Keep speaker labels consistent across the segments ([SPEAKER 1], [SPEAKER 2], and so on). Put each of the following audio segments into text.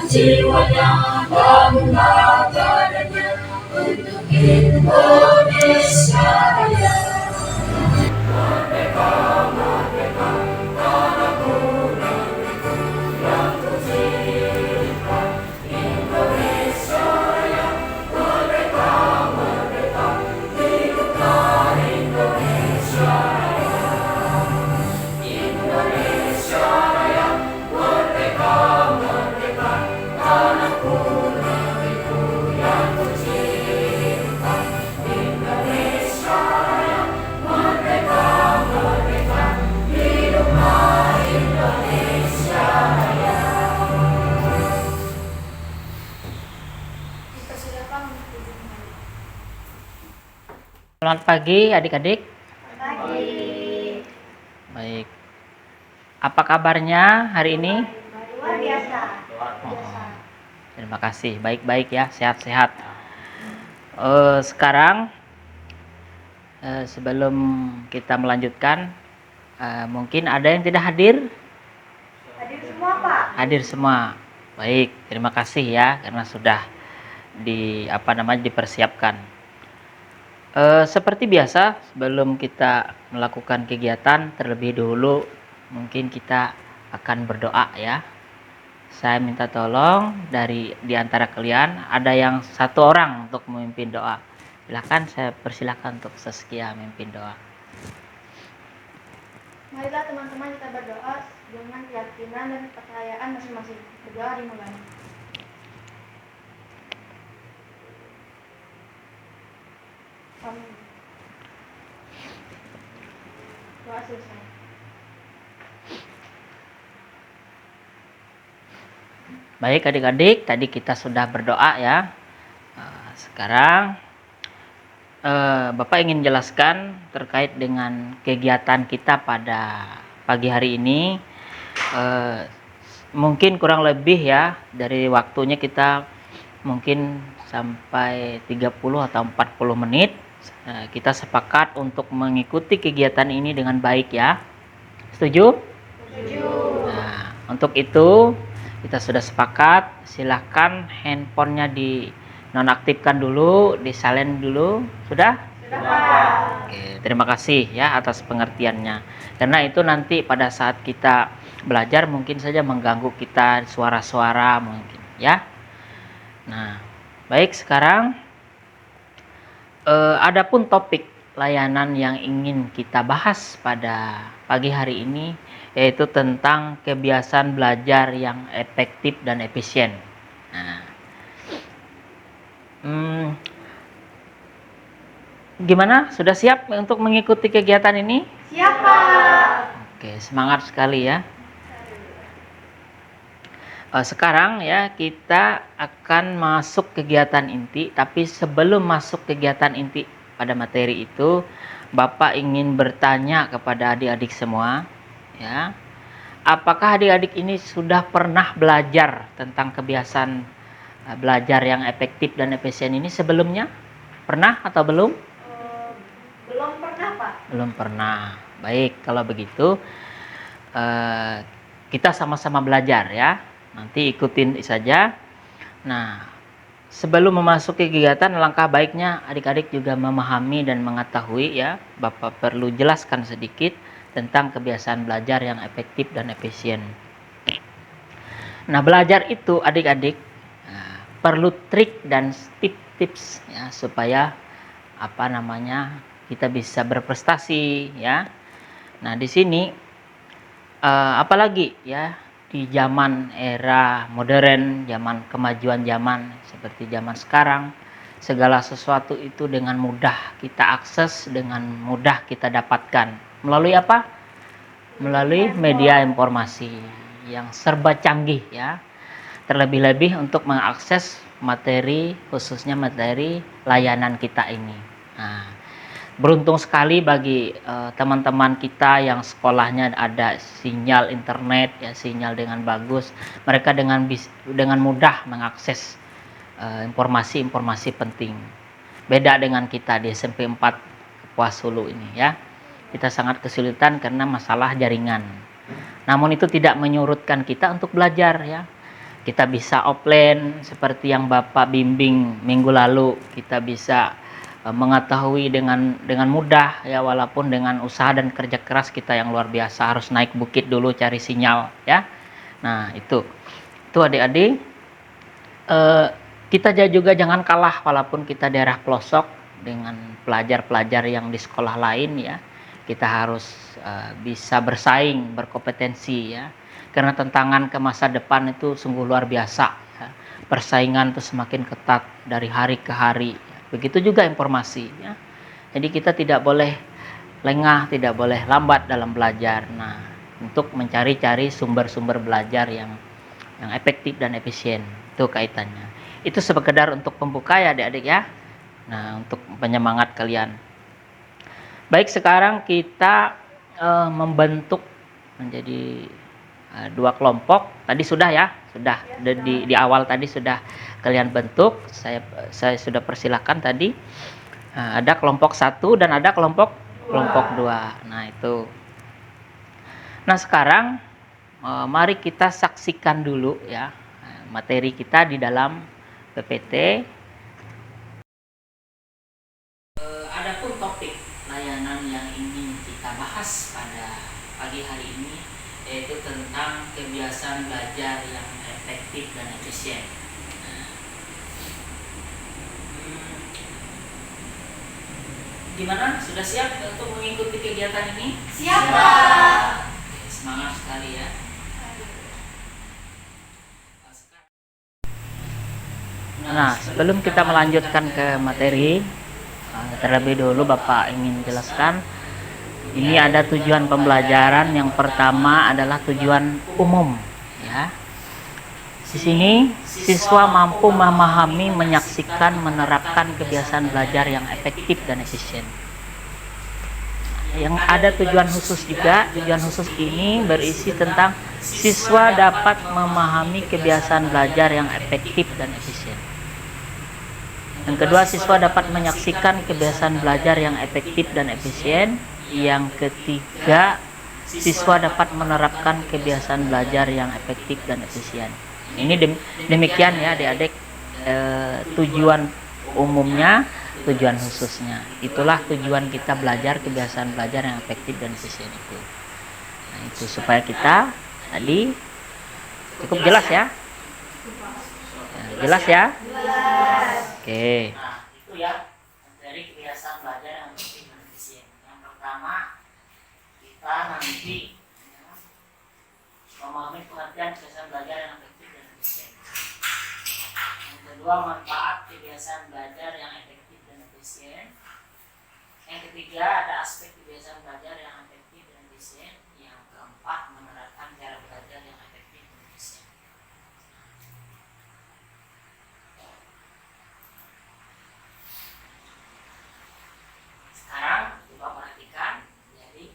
[SPEAKER 1] jiwanya dan ragadanya untuk Indonesia Raya. Merdeka, merdeka, tanahku negeriku yang kucinta, Indonesia Raya. Merdeka, merdeka, hiduplah Indonesia Raya. Indonesia Raya, merdeka, merdeka, tanahku negeriku yang kucinta, Indonesia Raya. Merdeka, merdeka, hiduplah Indonesia Raya. Dipersilakan untuk duduk kembali.
[SPEAKER 2] Selamat pagi adik-adik.
[SPEAKER 1] Pagi.
[SPEAKER 2] Baik. Apa kabarnya hari ini?
[SPEAKER 1] Luar biasa.
[SPEAKER 2] Terima kasih. Baik-baik ya, sehat-sehat. Sekarang sebelum kita melanjutkan, mungkin ada yang tidak hadir?
[SPEAKER 1] Hadir semua, Pak.
[SPEAKER 2] Hadir semua. Baik, terima kasih ya karena sudah dipersiapkan. Seperti biasa, sebelum kita melakukan kegiatan, terlebih dahulu mungkin kita akan berdoa ya. Saya minta tolong di antara kalian ada yang satu orang untuk memimpin doa. Silakan, saya persilakan untuk Saskia memimpin doa.
[SPEAKER 1] Marilah teman-teman kita berdoa dengan keyakinan dan kepercayaan masing-masing. Berdoa dimulai. Amin. Doa selesai.
[SPEAKER 2] Baik adik-adik, tadi kita sudah berdoa ya. Sekarang Bapak ingin jelaskan terkait dengan kegiatan kita pada pagi hari ini. Mungkin kurang lebih ya, dari waktunya kita mungkin sampai 30 atau 40 menit. Kita sepakat untuk mengikuti kegiatan ini dengan baik ya. Setuju?
[SPEAKER 1] Setuju.
[SPEAKER 2] Nah, untuk itu kita sudah sepakat. Silahkan handphonenya di nonaktifkan dulu, di silent dulu. Sudah?
[SPEAKER 1] Sudah, Pak.
[SPEAKER 2] Oke, terima kasih ya atas pengertiannya. Karena itu nanti pada saat kita belajar mungkin saja mengganggu kita suara-suara mungkin ya. Nah, baik, sekarang adapun topik layanan yang ingin kita bahas pada pagi hari ini yaitu tentang kebiasaan belajar yang efektif dan efisien. Nah, gimana? Sudah siap untuk mengikuti kegiatan ini?
[SPEAKER 1] Siap, Pak.
[SPEAKER 2] Oke, semangat sekali ya. Sekarang ya kita akan masuk kegiatan inti, tapi sebelum masuk kegiatan inti pada materi itu, Bapak ingin bertanya kepada adik-adik semua, ya. Apakah adik-adik ini sudah pernah belajar tentang kebiasaan belajar yang efektif dan efisien ini sebelumnya? Pernah atau belum?
[SPEAKER 1] Belum pernah, Pak.
[SPEAKER 2] Belum pernah. Baik, kalau begitu kita sama-sama belajar ya. Nanti ikutin saja. Nah, sebelum memasuki kegiatan, langkah baiknya adik-adik juga memahami dan mengetahui ya. Bapak perlu jelaskan sedikit tentang kebiasaan belajar yang efektif dan efisien. Nah, belajar itu adik-adik perlu trik dan tips ya supaya kita bisa berprestasi ya. Nah, di sini apalagi ya di zaman era modern, zaman kemajuan zaman seperti zaman sekarang, segala sesuatu itu dengan mudah kita akses, dengan mudah kita dapatkan. Melalui apa? Melalui media informasi yang serba canggih ya. Terlebih-lebih untuk mengakses materi, khususnya materi layanan kita ini. Nah, beruntung sekali bagi teman-teman kita yang sekolahnya ada sinyal internet ya, sinyal dengan bagus. Mereka dengan mudah mengakses informasi-informasi penting. Beda dengan kita di SMP 4 Kapuas Hulu ini ya. Kita sangat kesulitan karena masalah jaringan. Namun itu tidak menyurutkan kita untuk belajar ya. Kita bisa offline seperti yang Bapak bimbing minggu lalu. Kita bisa mengetahui dengan mudah ya, walaupun dengan usaha dan kerja keras kita yang luar biasa, harus naik bukit dulu cari sinyal ya. Nah, itu adik-adik, kita juga jangan kalah walaupun kita daerah pelosok dengan pelajar-pelajar yang di sekolah lain ya. Kita harus bisa bersaing, berkompetensi ya. Karena tantangan ke masa depan itu sungguh luar biasa ya. Persaingan itu semakin ketat dari hari ke hari. Begitu juga informasi ya. Jadi kita tidak boleh lengah, tidak boleh lambat dalam belajar. Nah, untuk mencari-cari sumber-sumber belajar yang efektif dan efisien, itu kaitannya. Itu sekedar untuk pembuka ya adik-adik ya. Nah, untuk penyemangat kalian. Baik, sekarang kita membentuk menjadi 2 kelompok. Tadi sudah ya, sudah di awal tadi sudah kalian bentuk. Saya sudah persilahkan tadi. Ada kelompok 1 dan ada kelompok 2. Nah, itu. Nah, sekarang mari kita saksikan dulu ya materi kita di dalam PPT. Adapun topik layanan yang ingin kita bahas pada pagi hari ini yaitu tentang kebiasaan belajar yang efektif dan efisien. Gimana? Sudah siap untuk mengikuti kegiatan ini?
[SPEAKER 1] Siap, Pak.
[SPEAKER 2] Semangat sekali ya. Nah, sebelum kita melanjutkan ke materi, terlebih dulu Bapak ingin jelaskan, ini ada tujuan pembelajaran. Yang pertama adalah tujuan umum ya. Di sini siswa mampu memahami, menyaksikan, menerapkan kebiasaan belajar yang efektif dan efisien. Yang ada tujuan khusus juga. Tujuan khusus ini berisi tentang siswa dapat memahami kebiasaan belajar yang efektif dan efisien. Yang kedua, siswa dapat menyaksikan kebiasaan belajar yang efektif dan efisien. Yang ketiga, siswa dapat menerapkan kebiasaan belajar yang efektif dan efisien. Ini demikian ya adik-adik, tujuan umumnya, tujuan khususnya. Itulah tujuan kita belajar kebiasaan belajar yang efektif dan efisien itu. Nah, itu supaya kita tadi cukup jelas ya. Jelas ya? Oke. Nah, itu ya dari kebiasaan belajar yang efektif dan efisien. Yang pertama, kita nanti memahami pengertian kebiasaan belajar yang efektif dan efisien. Yang kedua, manfaat kebiasaan belajar yang efektif dan efisien. Yang ketiga, ada aspek kebiasaan belajar yang efektif dan efisien. Yang keempat, menerapkan cara belajar yang efektif dan efisien. Sekarang coba perhatikan, jadi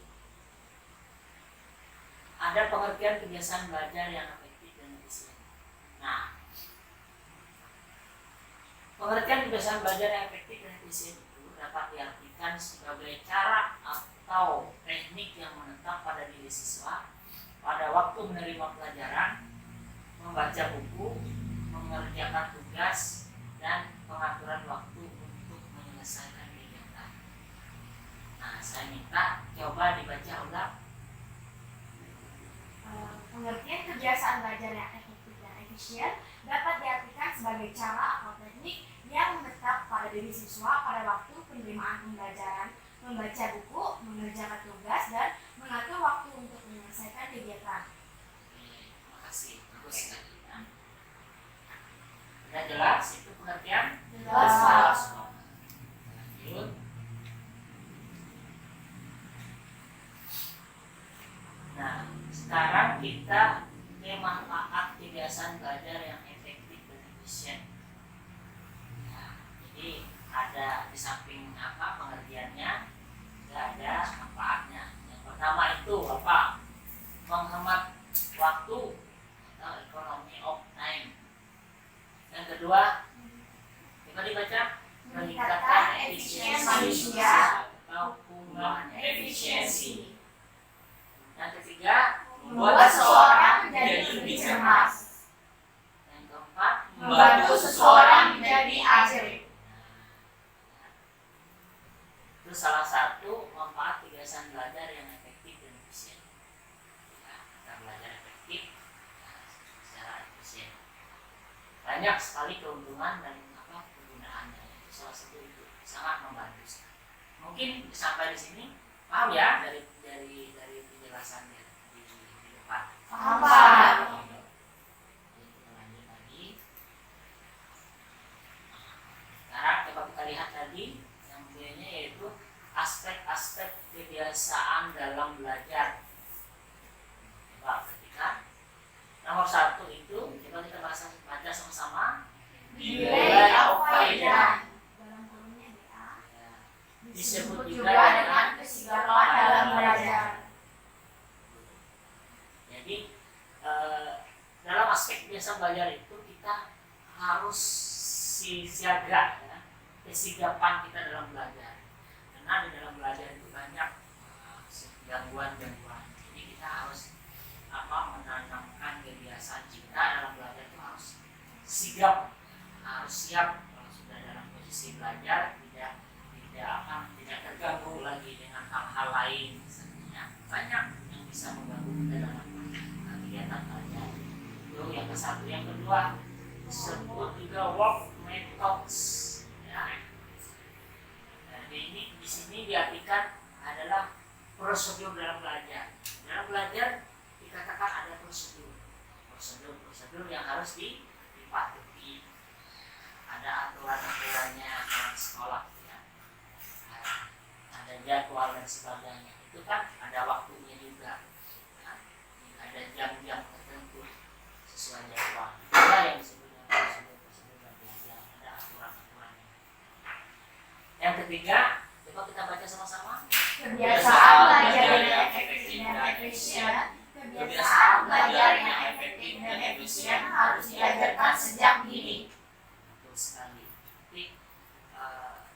[SPEAKER 2] ada pengertian kebiasaan belajar yang efektif dan efisien. Nah, pengertian kebiasaan belajar yang efektif dan efisien itu dapat diartikan sebagai cara atau teknik yang menetap pada diri siswa pada waktu menerima pelajaran, membaca buku, mengerjakan tugas, dan pengaturan waktu untuk menyelesaikan kegiatan. Nah, saya minta coba dibaca ulang.
[SPEAKER 1] Pengertian kebiasaan belajar yang efektif dan efisien dapat diartikan sebagai cara atau teknik yang menetap pada diri siswa pada waktu penerimaan pembelajaran, membaca buku, mengerjakan tugas, dan mengatur waktu untuk menyelesaikan kegiatan.
[SPEAKER 2] Terima kasih, bagus sekali ya. Sudah jelas itu pengertian?
[SPEAKER 1] Jelas, Pak.
[SPEAKER 2] Lanjut. Nah, sekarang kita ke manfaat kebiasaan belajar yang efektif dan efisien. Nah, jadi ada di samping apa pengertiannya, ada manfaatnya. Yang pertama itu apa? Menghemat waktu atau economy of time. Yang kedua, coba dibaca, meningkatkan efisiensi manusia atau human efficiency. Yang ketiga, membuat seseorang menjadi lebih cermas.
[SPEAKER 1] Membantu seseorang menjadi ajaib.
[SPEAKER 2] Itu salah satu manfaat kebiasaan belajar yang efektif dan efisien. Ya, kita belajar efektif secara efisien. Banyak sekali keuntungan dan kegunaannya. Itu salah satu itu sangat membantu. Mungkin sampai di sini paham ya dari penjelasannya di depan.
[SPEAKER 1] Paham, Pak.
[SPEAKER 2] Kita lanjut lagi. Sekarang coba kita lihat lagi yang berikutnya, yaitu aspek-aspek kebiasaan dalam belajar. Coba perhatikan. Nomor 1 itu coba kita baca sama-sama.
[SPEAKER 1] Nilai faedah. Dalam kurungnya DA. Disebut juga dengan kesigapan dalam belajar.
[SPEAKER 2] Jadi dalam aspek kebiasaan belajar itu kita harus siaga ya, kesigapan kita dalam belajar. Karena di dalam belajar itu banyak gangguan-gangguan. Jadi kita harus menanamkan kebiasaan kita dalam belajar itu harus sigap, harus siap kalau sudah dalam posisi belajar, tidak terganggu lagi dengan hal-hal lain. Misalnya banyak yang bisa mengganggu kita dalam kegiatan belajar. Itu yang ke satu. Yang kedua disebut juga work methods. Ya. Jadi ini di sini diartikan adalah prosedur dalam belajar. Dalam belajar dikatakan ada prosedur yang harus dipatuhi. Ada aturan-aturannya dalam sekolah ya. Ada jadwal dan sebagainya. Itu kan ada waktunya juga. Nah, ada jam-jam tertentu sesuai jadwal. Ada yang disebut prosedur dalam belajar. Ada aturan-aturannya. Yang ketiga, coba kita baca sama-sama.
[SPEAKER 1] Kebiasaan belajar yang efektif dan efisien. Kebiasaan belajar yang efektif dan efisien harus diajarkan sejak dini.
[SPEAKER 2] Betul sekali. Jadi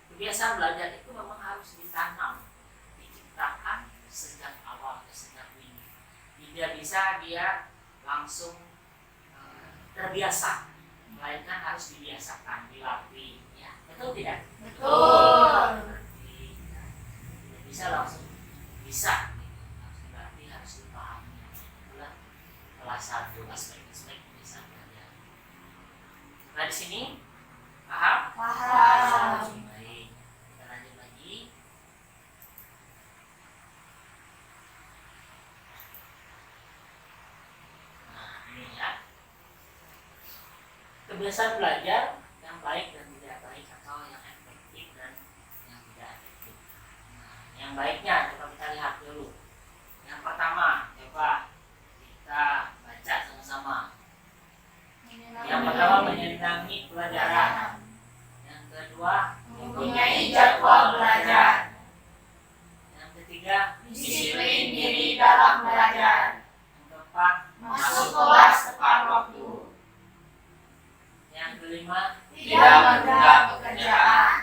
[SPEAKER 2] kebiasaan belajar itu memang harus ditanam, diciptakan sejak awal, sejak dini. Tidak bisa dia langsung terbiasa, melainkan harus dibiasakan, dilatih. Ya, betul tidak?
[SPEAKER 1] Betul.
[SPEAKER 2] Tidak bisa langsung bisa. Harus dilatih, harus dipahami. Itulah salah satu aspek-aspek kebiasaan belajar. Nah di sini paham?
[SPEAKER 1] Paham.
[SPEAKER 2] Baik, kita lanjut lagi. Nah ini ya, kebiasaan belajar yang baik dan tidak baik, atau yang efektif dan yang tidak efektif. Nah, yang baiknya coba kita lihat dulu. Yang pertama, coba kita baca sama-sama. Yang pertama, menyenangi pelajaran. Yang kedua,
[SPEAKER 1] Mempunyai jadwal belajar.
[SPEAKER 2] yang ketiga,
[SPEAKER 1] Disiplin diri dalam belajar.
[SPEAKER 2] yang keempat,
[SPEAKER 1] Masuk kelas tepat waktu.
[SPEAKER 2] yang kelima,
[SPEAKER 1] Tidak menunda pekerjaan.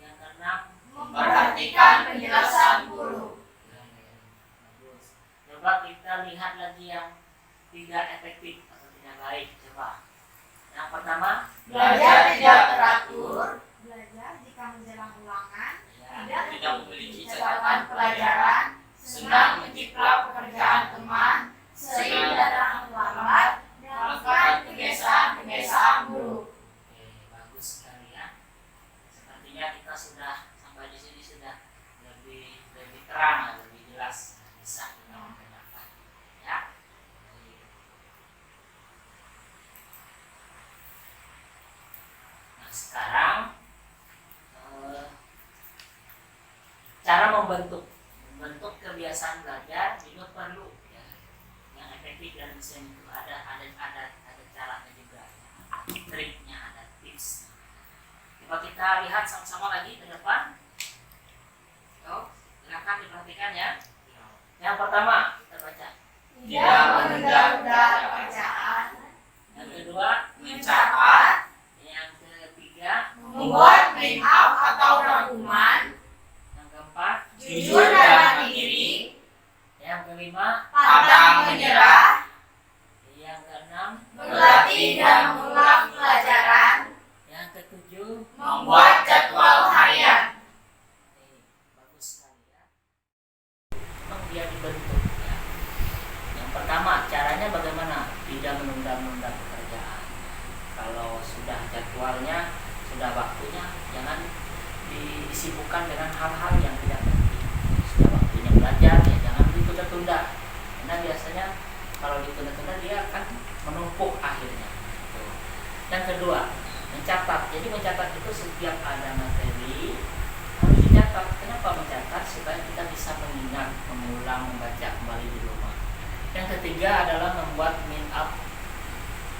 [SPEAKER 2] yang keenam,
[SPEAKER 1] Memperhatikan penjelasan guru.
[SPEAKER 2] bagus. Coba kita lihat lagi yang tidak efektif atau tidak baik. Coba. Yang pertama,
[SPEAKER 1] Belajar tidak teratur. Belajar jika menjelang ulangan.
[SPEAKER 2] ya,
[SPEAKER 1] Tidak memiliki catatan pelajaran. Senang menciplak pekerjaan teman. Sering datang terlambat. Melakukan kebiasaan-kebiasaan buruk.
[SPEAKER 2] Oke, bagus sekali ya. Sepertinya kita sudah sampai di sini sudah lebih terang, lebih jelas, bisa kita membedakan. Ya. Nah sekarang cara membentuk kebiasaan belajar juga perlu ya. Yang efektif dan bisa itu ada caranya juga, ada triknya, ada tips. Coba kita lihat sama-sama lagi ke depan. Yuk, silakan diperhatikan ya. Yang pertama kita baca.
[SPEAKER 1] Tidak menunda-nunda pekerjaan.
[SPEAKER 2] Yang kedua,
[SPEAKER 1] Mencatat.
[SPEAKER 2] yang ketiga,
[SPEAKER 1] Membuat print out atau rangkuman.
[SPEAKER 2] yang keempat,
[SPEAKER 1] Jujur dalam diri.
[SPEAKER 2] yang kelima,
[SPEAKER 1] Pantang menyerah.
[SPEAKER 2] yang keenam,
[SPEAKER 1] Berlatih dan mengulang
[SPEAKER 2] jadwalnya, sudah waktunya, jangan disibukkan dengan hal-hal yang tidak penting. Sudah waktunya belajar, ya jangan ditunda-tunda, karena biasanya kalau ditunda-tunda dia akan menumpuk akhirnya. Yang kedua, mencatat. Jadi mencatat itu setiap ada materi harus dicatat. Kenapa mencatat? Supaya kita bisa mengingat, mengulang, membaca kembali di rumah. Yang ketiga adalah membuat min up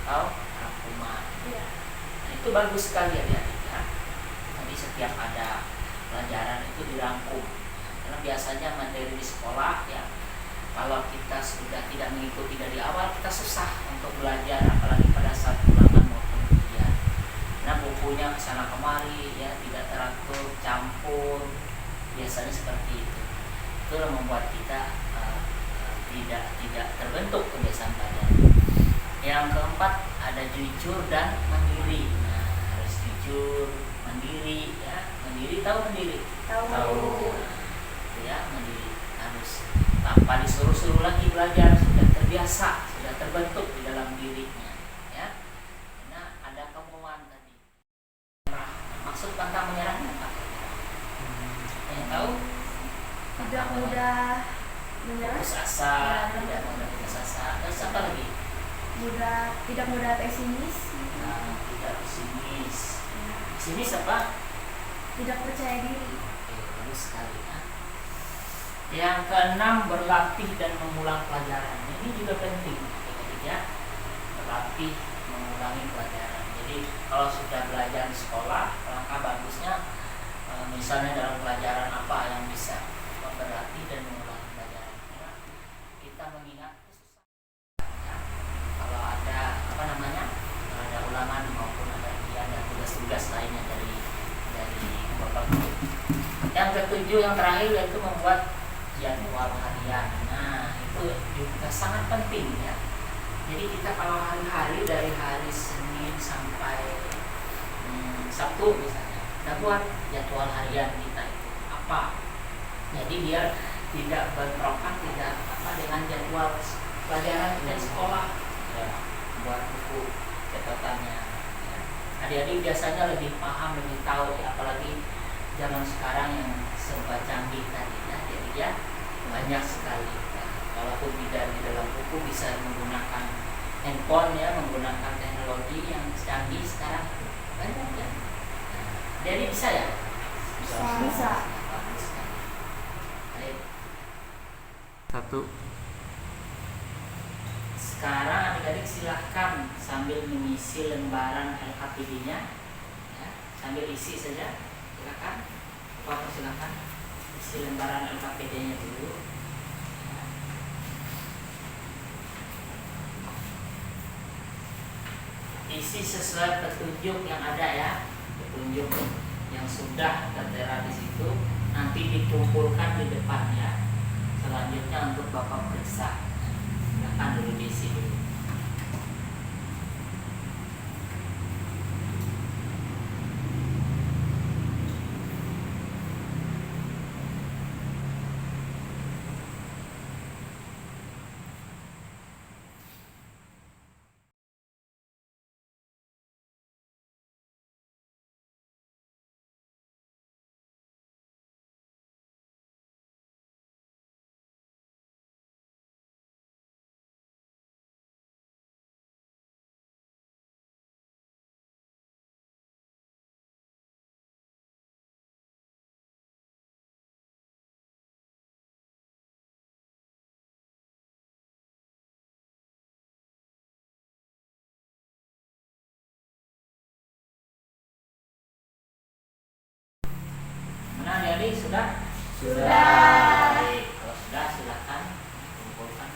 [SPEAKER 2] atau rangkuman. Nah, itu bagus sekali ya. Jadi setiap ada pelajaran itu dirangkum. Karena biasanya materi di sekolah ya, kalau kita sudah tidak mengikuti dari awal, kita susah untuk belajar, apalagi pada saat ulangan maupun ujian. Nah, bukunya kesana kemari ya, tidak teratur, campur, biasanya seperti itu. Itu yang membuat kita tidak terbentuk kebiasaan belajar. Yang keempat ada jujur dan mandiri. Nah, harus jujur, mandiri ya. Mandiri, tahu mandiri? Tahu. Ya, mandiri harus tanpa disuruh-suruh lagi belajar, sudah terbiasa, sudah terbentuk di dalam dirinya ya. Nah, ada kemauan tadi. Maksud pantang menyerahnya apa? Yang tahu?
[SPEAKER 1] Tidak mudah menyerah,
[SPEAKER 2] Putus asa, tidak mudah putus asa. Terus apa lagi?
[SPEAKER 1] tidak mudah pesimis,
[SPEAKER 2] Nah, tidak pesimis. Pesimis apa?
[SPEAKER 1] tidak percaya diri.
[SPEAKER 2] Oke, bagus sekali ya. Yang keenam, berlatih dan mengulang pelajaran. Ini juga penting ya. Berlatih mengulangi pelajaran. Jadi kalau sudah belajar di sekolah, langkah bagusnya misalnya dalam pelajaran apa yang bisa berlatih dan mengulangi pelajaran. Ya, kita mengingat susah. Ya, kalau ada ada ulangan maupun ada ujian dan tugas-tugas lainnya dari Bapak Guru. Yang ketujuh, yang terakhir, yaitu membuat jadwal harian. Nah, itu juga sangat penting ya. Jadi kita kalau hari-hari dari hari Senin sampai Sabtu misalnya, kita buat jadwal harian kita itu apa. Jadi biar tidak bentrokan, tidak dengan jadwal pelajaran kita di sekolah. Ya, buat buku catatannya. Ya. Adik-adik biasanya lebih paham, lebih tahu ya, apalagi zaman sekarang yang serba canggih tadi ya. Jadi ya banyak sekali. Nah, walaupun tidak di dalam buku, bisa menggunakan handphone ya, menggunakan teknologi yang canggih sekarang banyak ya. Nah, jadi bisa ya?
[SPEAKER 1] Bisa.
[SPEAKER 2] Bagus sekali. Baik. Satu. Sekarang adik-adik silahkan sambil mengisi lembaran LKPD-nya ya, sambil isi saja. Silakan. Bapak silakan isi lembaran LKPD-nya dulu. Ya. Isi sesuai petunjuk yang ada ya, petunjuk yang sudah tertera di situ, nanti dikumpulkan di depan ya. Selanjutnya untuk Bapak periksa. Silakan dulu diisi dulu. Nah, jadi sudah?
[SPEAKER 1] Sudah.
[SPEAKER 2] Baik. Kalau sudah, silakan kumpulkan.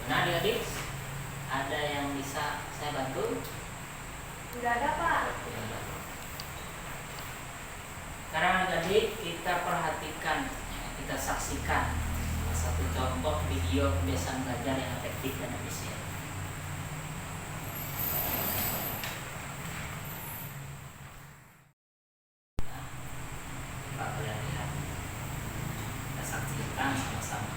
[SPEAKER 2] Nah, adik-adik, ada yang bisa saya bantu?
[SPEAKER 1] Sudah ada, Pak.
[SPEAKER 2] Sekarang adik-adik kita perhatikan, kita saksikan satu contoh video kebiasaan belajar yang efektif dan efisien. Coba kalian lihat, kita saksikan sama-sama.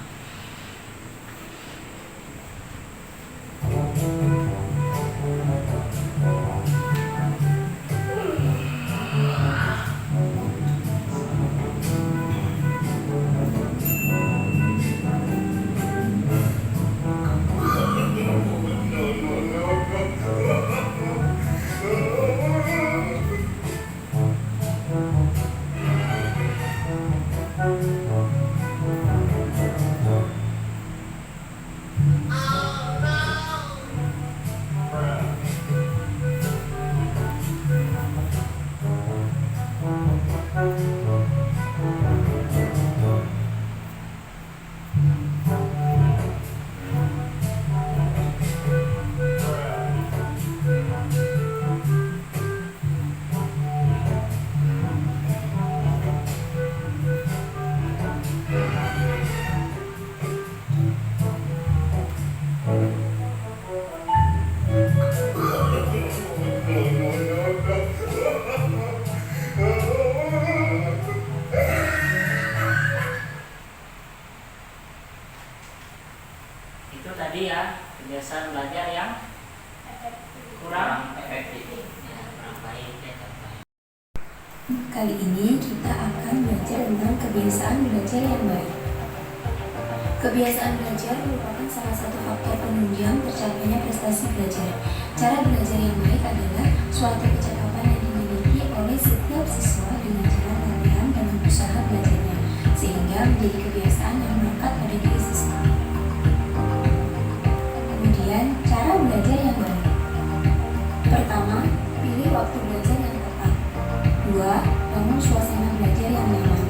[SPEAKER 2] Itu tadi ya kebiasaan belajar yang kurang efektif, ya, kurang baik ya, kurang baik.
[SPEAKER 3] Kali ini kita akan belajar tentang kebiasaan belajar yang baik. Kebiasaan belajar merupakan salah satu faktor penunjang tercapainya prestasi belajar. Cara belajar yang baik adalah suatu kecakapan yang dimiliki oleh setiap siswa dengan cara latihan dan usaha belajarnya, sehingga menjadi kebiasaan yang melekat pada diri siswa. Kemudian, cara belajar yang baik. Pertama, pilih waktu belajar yang tepat. 2. Bangun suasana belajar yang nyaman.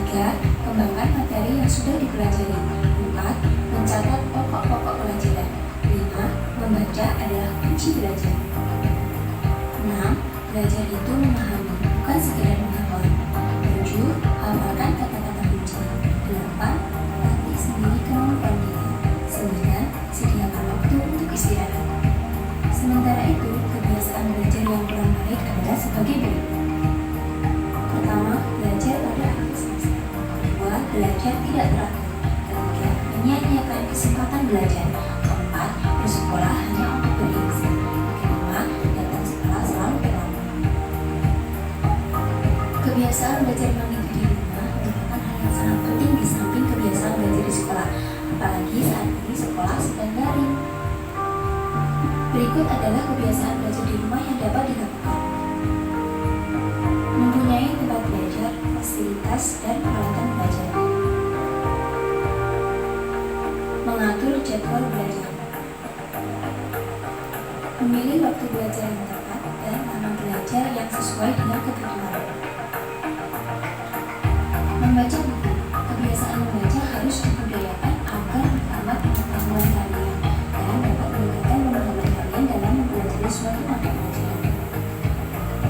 [SPEAKER 3] 3. Kembangkan materi yang sudah dipelajari. 4. Mencatat pokok-pokok pelajaran. 5. Membaca adalah kunci belajar. 6. Belajar itu memahami, bukan sekedar menghafal. 7. Hafalkan kata-kata kunci. 8. Latih sendiri kemampuan kita. 9. Sediakan waktu untuk istirahat. Sementara itu, kebiasaan belajar yang kurang baik adalah sebagai berikut. Pertama, belajar pada akhir semester. Kedua, belajar tidak teratur. Ketiga, menyia-nyiakan kesempatan belajar. Keempat, bersekolah hanya untuk bergengsi. Kelima, datang sekolah selalu terlambat. Kebiasaan belajar mandiri di rumah merupakan hal yang sangat penting di samping kebiasaan belajar di sekolah, apalagi saat ini sekolah sedang daring. Berikut adalah kebiasaan belajar di rumah yang dapat dilakukan. Mempunyai tempat belajar, fasilitas, dan peralatan belajar. Mengatur jadwal belajar. Memilih waktu belajar yang tepat dan lama belajar yang sesuai dengan kebutuhan. Membaca buku. Kebiasaan membaca harus dibudayakan agar bertambah pengetahuan kalian dan dapat meningkatkan pemahaman kalian dalam mempelajari suatu mata pelajaran.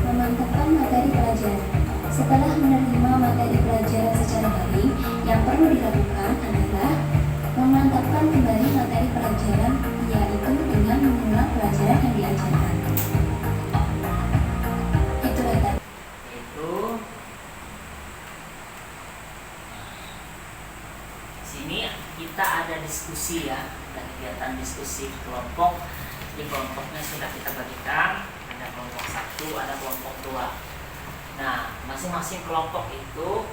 [SPEAKER 3] Memantapkan materi pelajaran. Setelah menerima materi pelajaran secara daring, yang perlu dilakukan adalah memantapkan kembali materi pelajaran, yaitu dengan mengulang pelajaran yang diajarkan. Itulah tadi.
[SPEAKER 2] Sini kita ada diskusi ya, ada kegiatan diskusi kelompok. Di kelompoknya sudah kita bagikan, ada kelompok 1, ada kelompok 2. Nah, masing-masing kelompok itu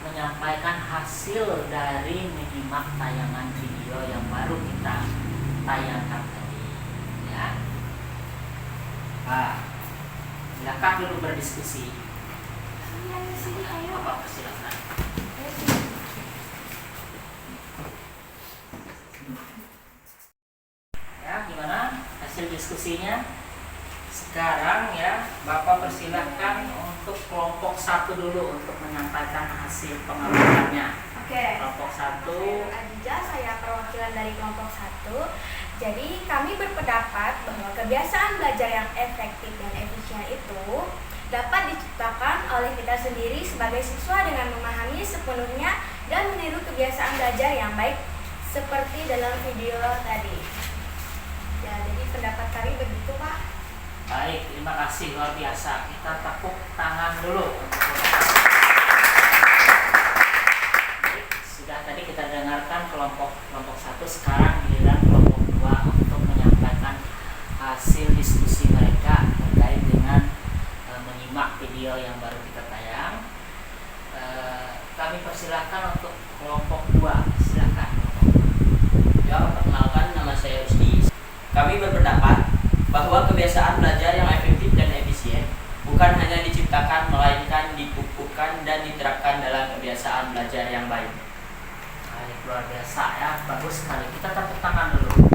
[SPEAKER 2] menyampaikan hasil dari menyimak tayangan video yang baru kita tayangkan tadi, ya. Nah, silakan dulu berdiskusi. Bapak silakan. Ya, gimana hasil diskusinya? Sekarang ya, Bapak persilahkan untuk kelompok 1 dulu untuk menyampaikan hasil pengamatannya.
[SPEAKER 1] Oke.
[SPEAKER 2] Kelompok 1.
[SPEAKER 1] Adija, saya perwakilan dari kelompok 1. Jadi kami berpendapat bahwa kebiasaan belajar yang efektif dan efisien itu dapat diciptakan oleh kita sendiri sebagai siswa dengan memahami sepenuhnya dan meniru kebiasaan belajar yang baik seperti dalam video tadi. Ya, jadi pendapat kami begitu, Pak.
[SPEAKER 2] Baik, terima kasih, luar biasa. Kita tepuk tangan dulu untuk Baik, sudah tadi kita dengarkan kelompok 1, sekarang giliran kelompok 2 untuk menyampaikan hasil diskusi mereka terkait dengan menyimak video yang baru kita tayang. Kami persilahkan untuk kelompok 2. Silakan kelompok 2.
[SPEAKER 4] Ya, perkenalkan, nama saya Rusdi. Kami berpendapat bahwa kebiasaan belajar yang efektif dan efisien bukan hanya diciptakan, melainkan dipupukkan dan diterapkan dalam kebiasaan belajar yang baik.
[SPEAKER 2] Baik, luar biasa ya, bagus sekali. Kita tepuk tangan dulu.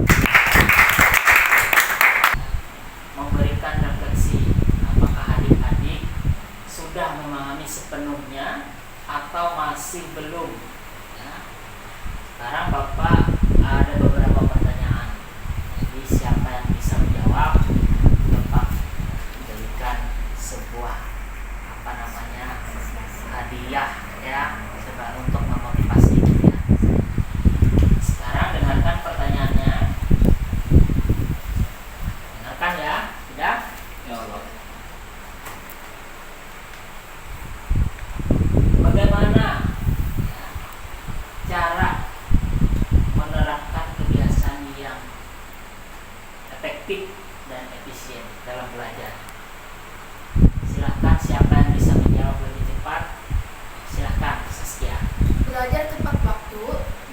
[SPEAKER 2] Memberikan refleksi, apakah adik-adik sudah memahami sepenuhnya atau masih belum? Ya. Sekarang Bapak ada beberapa pertanyaan. Jadi siapa yang bisa menjawab, Bapak berikan sebuah hadiah ya, coba untuk memotivasi ya. Sekarang dengarkan pertanyaannya. Dengarkan ya, sudah?
[SPEAKER 4] Ya Allah.
[SPEAKER 2] Bagaimana ya, cara menerapkan kebiasaan yang efektif dan efisien dalam belajar? Silahkan, siapa yang bisa menjawab lebih cepat? Silahkan, Saskia.
[SPEAKER 1] Belajar tepat waktu,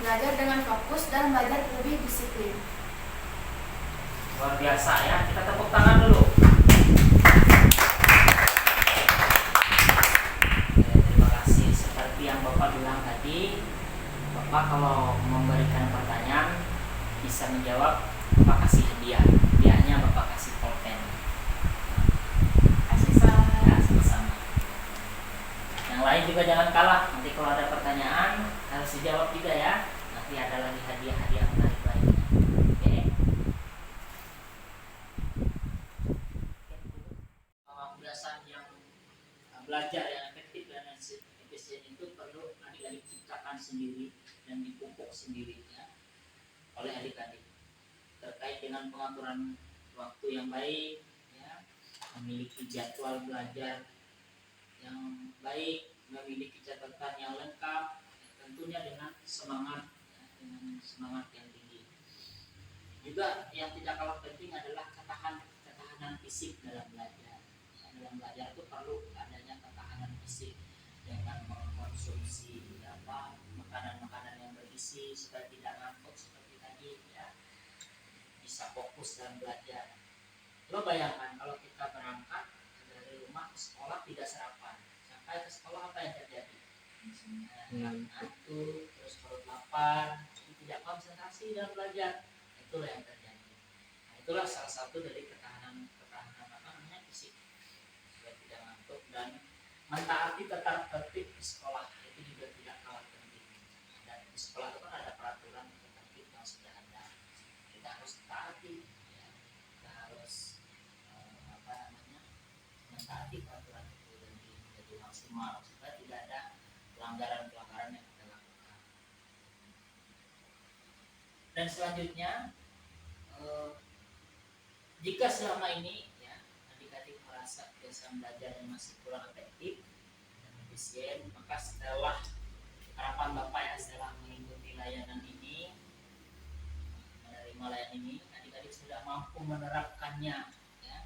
[SPEAKER 1] belajar dengan fokus, dan belajar lebih disiplin.
[SPEAKER 2] Luar biasa ya, kita tepuk tangan dulu. Oke, terima kasih. Seperti yang Bapak bilang tadi, Bapak kalau memberikan pertanyaan bisa menjawab, Bapak kasih hadiah. Hadiahnya Bapak kasih pulpen.
[SPEAKER 1] Kasih salam.
[SPEAKER 2] Ya, sama-sama. Yang lain juga jangan kalah. Nanti kalau ada pertanyaan harus dijawab juga ya. Nanti ada lagi hadiah-hadiah menarik lainnya. Oke. Kebiasaan yang belajar yang efektif dan efisien itu perlu adik-adik ciptakan sendiri dan dipupuk sendiri ya, oleh adik-adik. Terkait dengan pengaturan waktu yang baik ya, memiliki jadwal belajar yang baik, memiliki catatan yang lengkap, ya, tentunya dengan semangat ya, dengan semangat yang tinggi. Juga yang tidak kalah penting adalah ketahanan fisik dalam belajar. Ya, dalam belajar itu perlu adanya ketahanan fisik dengan mengkonsumsi makanan-makanan yang bergizi supaya tidak ngantuk seperti tadi ya, bisa fokus dalam belajar. Lo bayangkan kalau kita berangkat dari rumah ke sekolah tidak sarapan, sampai ke sekolah apa yang terjadi? Ngantuk, terus perut lapar, jadi tidak konsentrasi dalam belajar. Itulah yang terjadi. Nah, itulah salah satu dari ketahanan fisik supaya tidak ngantuk dan mentaati tata tertib di sekolah. Itu juga tidak kalah penting. Dan di sekolah itu kan ada peraturan tata tertib yang sudah ada. Kita harus taati, ya. Kita harus mentaati peraturan itu dan menjadi maksimal supaya tidak ada pelanggaran-pelanggaran yang kita lakukan. Dan selanjutnya, jika selama ini ya adik-adik merasa kebiasaan belajar yang masih kurang efektif dan efisien, maka setelah harapan Bapak ya, setelah mengikuti layanan ini, menerima layanan ini, adik-adik sudah mampu menerapkannya ya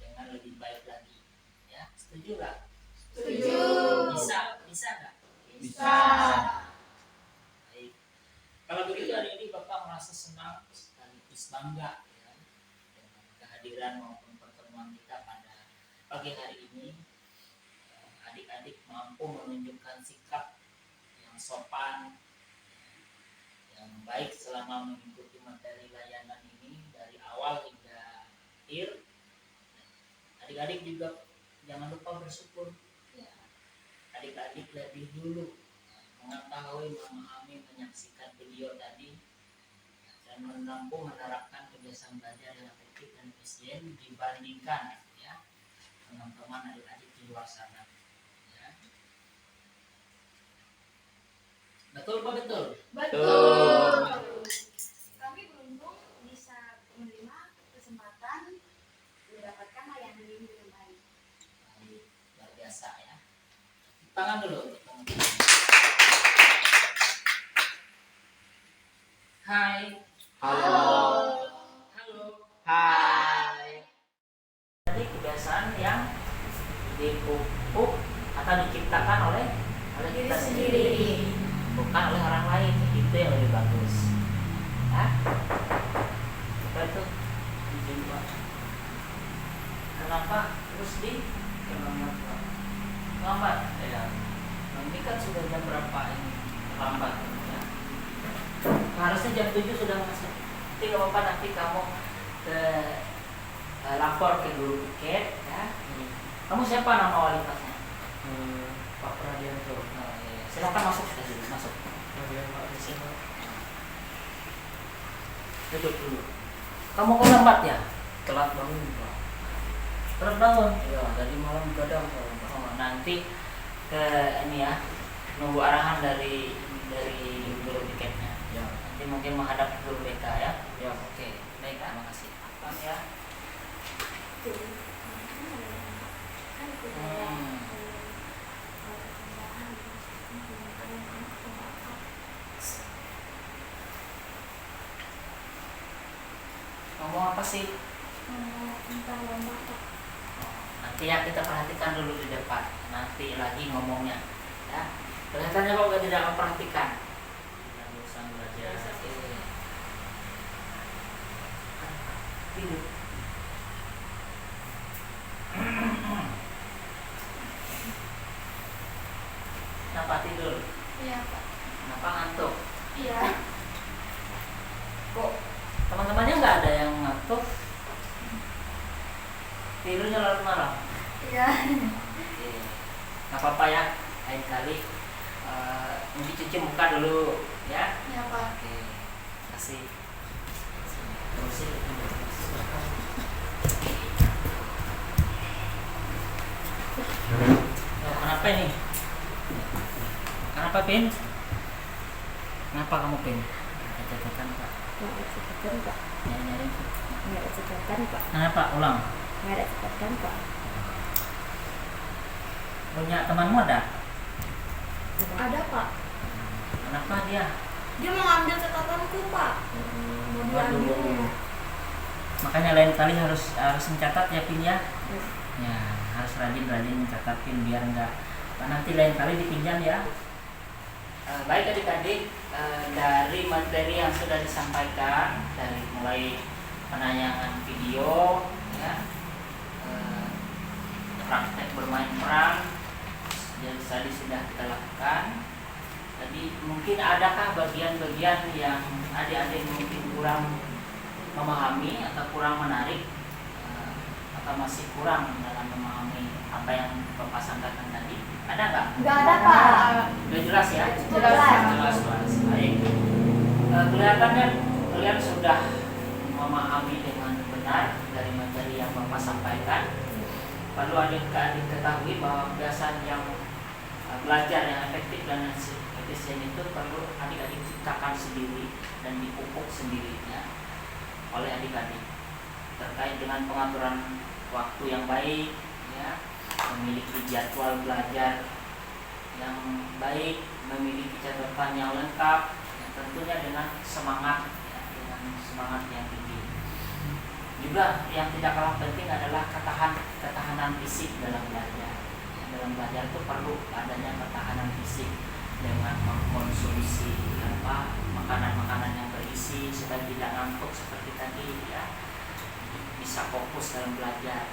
[SPEAKER 2] dengan lebih baik lagi. Ya, setuju nggak?
[SPEAKER 1] Setuju.
[SPEAKER 2] Bisa nggak?
[SPEAKER 1] Bisa.
[SPEAKER 2] Baik. Kalau begitu hari ini Bapak merasa senang sekaligus bangga ya, dengan kehadiran maupun pertemuan kita pada pagi hari ini. Adik-adik mampu menunjukkan sikap yang sopan, yang baik selama mengikuti materi layanan ini dari awal hingga akhir. Adik-adik juga jangan lupa bersyukur. Adik-adik lebih dulu mengetahui, memahami, menyaksikan video tadi dan mampu menerapkan kebiasaan belajar yang efektif dan efisien dibandingkan ya teman-teman adik-adik di luar sana. Ya. Betul apa betul?
[SPEAKER 1] Betul. Kami beruntung bisa menerima kesempatan mendapatkan layanan ini dengan baik.
[SPEAKER 2] Luar biasa ya. Tangan dulu. Hai.
[SPEAKER 1] Halo.
[SPEAKER 2] Halo. Hai. Jadi kebiasaan yang dipupuk atau diciptakan oleh
[SPEAKER 1] Diri
[SPEAKER 2] kita
[SPEAKER 1] sendiri.
[SPEAKER 2] sendiri, bukan oleh orang lain. Itu yang lebih bagus. Ya. Apa itu? Dicoba. Kenapa terus lambat? Ya. Ini kan sudah jam berapa ini? Lambat ya. Harusnya jam 7 sudah masuk. Tidak apa-apa, nanti kamu ke lapor ke guru piket ya. Kamu siapa nama wali kelasnya?
[SPEAKER 4] Pak Pradianto.
[SPEAKER 2] Oh, iya. Silakan masuk ke sini, masuk. Duduk dulu. Kamu kok lambat ya?
[SPEAKER 4] Telat bangun Pak.
[SPEAKER 2] Terus bangun.
[SPEAKER 4] Ya, tadi malam begadang Pak.
[SPEAKER 2] Oh, nanti ke ini ya, nunggu arahan dari guru piketnya.
[SPEAKER 4] Ya,
[SPEAKER 2] Nanti mungkin menghadap ke guru BK ya.
[SPEAKER 4] ya.
[SPEAKER 2] Oke, baik, terima kasih. Apa ya? Ngomong apa sih?
[SPEAKER 1] Tentang lomba Pak.
[SPEAKER 2] Nanti ya kita perhatikan dulu di depan. Nanti lagi ngomongnya. Ya. Kelihatannya kok gak tidak memperhatikan. Kita bosan belajar. Tidur. Kenapa tidur?
[SPEAKER 1] Iya Pak.
[SPEAKER 2] Kenapa ngantuk?
[SPEAKER 1] Iya.
[SPEAKER 2] Kok teman-temannya nggak ada yang ngantuk? Tidurnya larut malam.
[SPEAKER 1] Iya.
[SPEAKER 2] Oke. Nggak apa-apa ya. Lain kali mungkin cuci muka dulu ya.
[SPEAKER 1] Iya Pak.
[SPEAKER 2] Oke. Kasih. Terusin. Oh, kenapa ini? Kenapa Pin? Kenapa kamu Pin? Catatan Pak.
[SPEAKER 5] Nggak ada catatan Pak.
[SPEAKER 2] Nyari-nyari.
[SPEAKER 5] Nggak ada catatan Pak.
[SPEAKER 2] Kenapa? Ulang.
[SPEAKER 5] Nggak ada catatan Pak.
[SPEAKER 2] Punya temanmu ada?
[SPEAKER 1] Ada Pak.
[SPEAKER 2] Kenapa dia?
[SPEAKER 1] Dia mau ngambil catatanku Pak. Mau diambil.
[SPEAKER 2] Makanya lain kali harus mencatat ya Pin ya. Ya harus rajin-rajin mencatat Pin biar enggak nanti lain kali dipinjam ya. Baik adik-adik, dari materi yang sudah disampaikan dari mulai penayangan video ya, praktek bermain peran yang tadi sudah kita lakukan. Tadi mungkin adakah bagian-bagian yang adik-adik mungkin kurang memahami atau kurang menarik atau masih kurang dalam memahami apa yang Bapak sampaikan tadi? Ada nggak?
[SPEAKER 1] Nggak ada Pak.
[SPEAKER 2] Sudah jelas ya?
[SPEAKER 1] Jelas.
[SPEAKER 2] Jelas. Baik. Kelihatannya kalian sudah memahami dengan benar dari materi yang Bapak sampaikan. Perlu adik-adik ketahui bahwa kebiasaan yang belajar yang efektif dan efisien itu perlu adik-adik ciptakan sendiri dan dipupuk sendirinya oleh adik-adik terkait dengan pengaturan waktu yang baik ya, memiliki jadwal belajar yang baik, memiliki catatan yang lengkap ya, tentunya dengan semangat ya, dengan semangat yang tinggi. Juga yang tidak kalah penting adalah ketahanan fisik dalam belajar ya, dalam belajar itu perlu adanya ketahanan fisik dengan mengkonsumsi makanan-makanan yang berisi supaya tidak ngantuk seperti tadi ya, bisa fokus dalam belajar.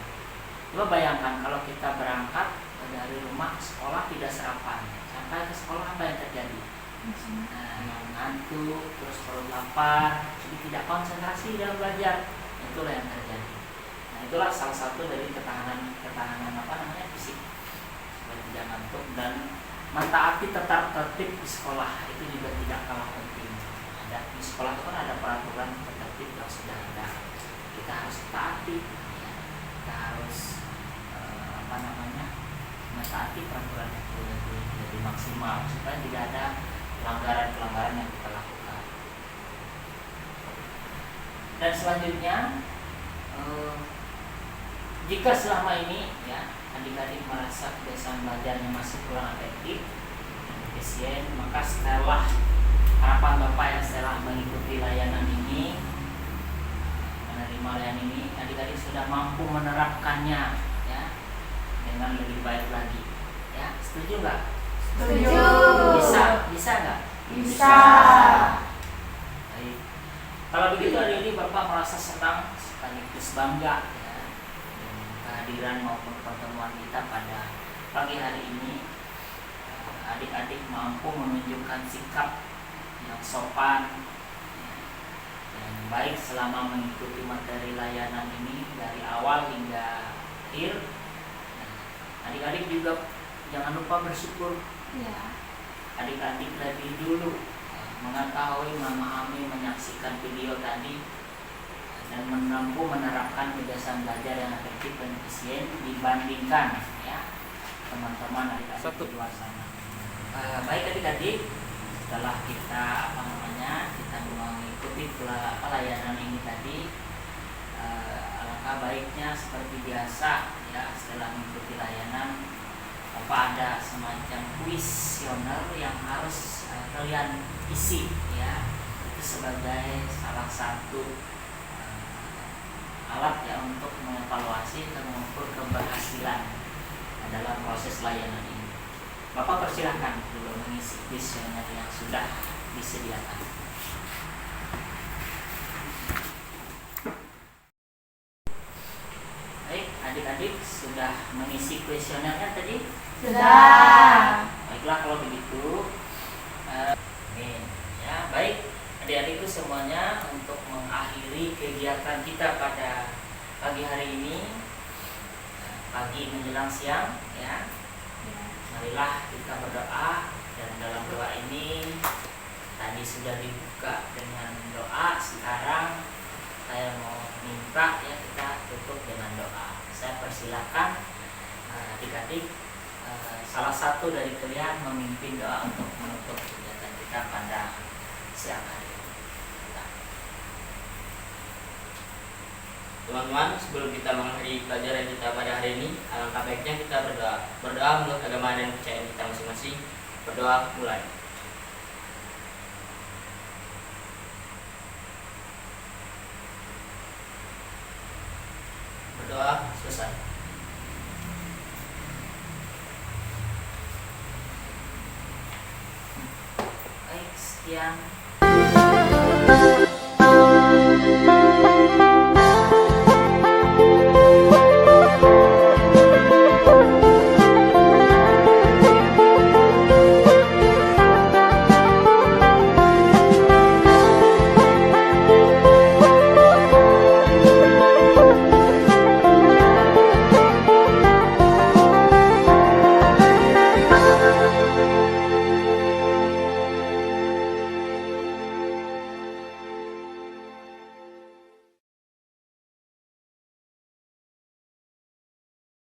[SPEAKER 2] Coba bayangkan kalau kita berangkat dari rumah ke sekolah tidak sarapan, sampai ke sekolah apa yang terjadi? Ngantuk, terus perut lapar, jadi tidak konsentrasi dalam belajar. Itulah yang terjadi. Nah, itulah salah satu dari ketahanan fisik supaya tidak ngantuk, dan mentaati tata tertib di sekolah itu juga tidak kalah penting. Ada di sekolah itu kan ada peraturan tertib yang sudah ada, kita harus taati ya. Kita harus mentaati peraturan itu lebih maksimal supaya tidak ada pelanggaran-pelanggaran yang kita lakukan. Dan selanjutnya, jika selama ini ya adik-adik merasa kebiasaan belajarnya masih kurang efektif dan efisien, maka setelah harapan Bapak yang setelah mengikuti layanan ini, menerima layanan ini, adik-adik sudah mampu menerapkannya ya dengan lebih baik lagi. Ya, setuju nggak?
[SPEAKER 1] Setuju.
[SPEAKER 2] Bisa nggak?
[SPEAKER 1] Bisa.
[SPEAKER 2] Baik. Kalau begitu adik-adik Bapak merasa senang sekaligus bangga ya dengan kehadiran maupun pertemuan kita pada pagi hari ini. Adik-adik mampu menunjukkan sikap yang sopan ya, yang baik selama mengikuti materi layanan ini dari awal hingga akhir. Nah, adik-adik juga jangan lupa bersyukur.
[SPEAKER 1] Ya.
[SPEAKER 2] Adik-adik lebih dulu mengetahui, memahami, menyaksikan video tadi dan mampu menerapkan kebiasaan belajar yang efektif dan efisien dibandingkan ya teman-teman adik-adik di luar sana. Baik adik-adik, setelah kita kita mengikuti layanan ini tadi, alangkah baiknya seperti biasa ya setelah mengikuti layanan ada semacam kuesioner yang harus kalian isi ya, itu sebagai salah satu alat ya untuk mengevaluasi dan mengukur keberhasilan dalam proses layanan ini. Bapak persilahkan dulu mengisi kuesioner yang sudah disediakan. Baik, adik-adik sudah mengisi kuesionernya tadi?
[SPEAKER 1] Sudah.
[SPEAKER 2] Baiklah kalau begitu. Ya, baik adik-adikku semuanya, untuk mengakhiri kegiatan kita pada pagi hari ini, pagi menjelang siang ya, marilah kita berdoa. Dan dalam doa ini tadi sudah dibuka dengan doa, sekarang saya mau minta ya kita tutup dengan doa. Saya persilakan adik-adik salah satu dari kalian memimpin doa untuk menutup kegiatan kita pada siang hari ini.
[SPEAKER 4] Teman-teman, sebelum kita mengakhiri pelajaran kita pada hari ini, alangkah baiknya kita berdoa. Berdoa menurut agama dan kepercayaan kita masing-masing. Berdoa mulai. Berdoa selesai.
[SPEAKER 2] Baik, sekian